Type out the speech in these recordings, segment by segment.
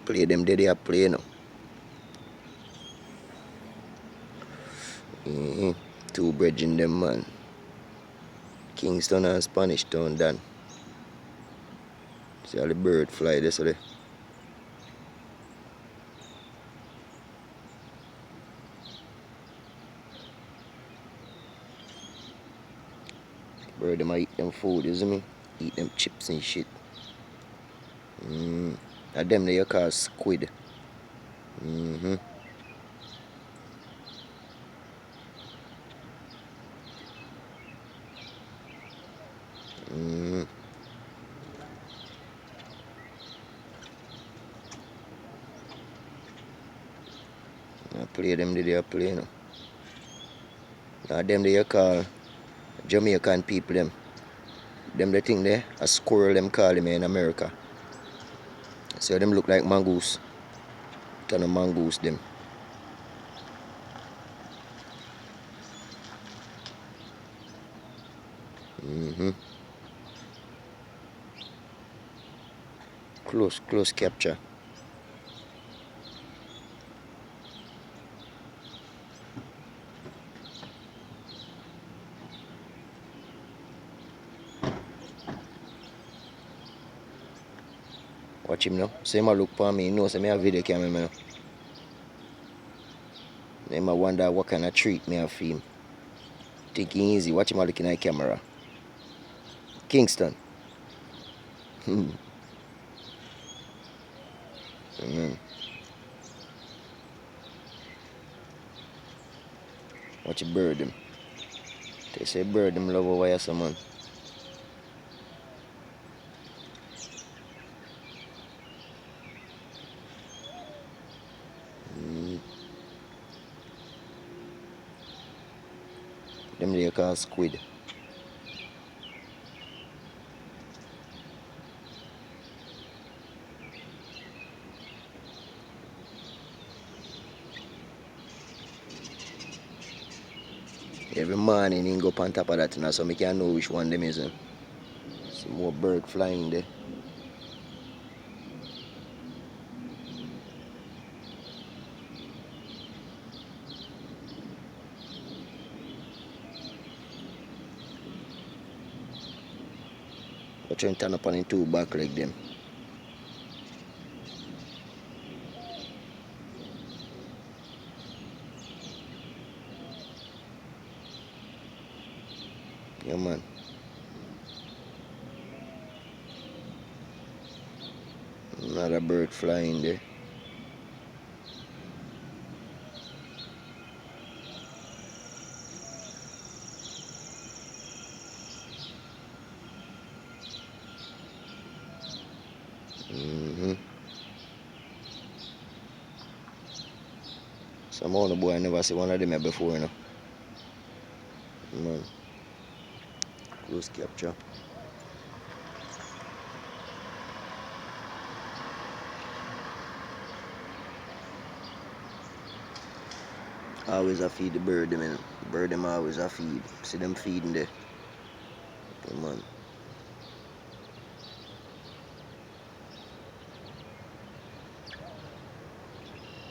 Play them there, they play now. Two bridging them, man. Kingston and Spanish Town done. See how the bird fly this way. Bird them eat them food, you see me? Eat them chips and shit. And them they call squid. I play them they play now. Now them they call Jamaican people them. Them they think they a squirrel them call them in America. So them look like mongoose. Ton of mongoose them. Close capture. Watch him now. So him a look for me, he knows me a video camera now. Him a wonder what kind of treat me have for him. Take it easy, watch him a looking at the camera. Kingston. Watch a bird them. They say bird them love over here some man. Them they call squid. Every morning you go up on top of that now, so I can know which one them is. Some more bird flying there. But trying to turn up on the two back leg them. Yeah man. Another bird flying there. Some other boy I never see one of them here before, you know. Man. Close capture. Always a feed the bird them, you know. Bird them always a feed. See them feeding there. Yeah, man.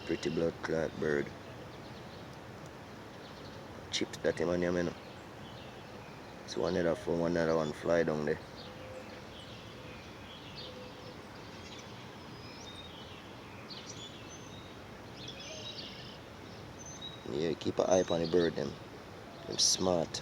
Pretty blood clot bird. Chips that him on him, you know. So another one fly down there. Yeah, keep an eye on the bird them. Them smart.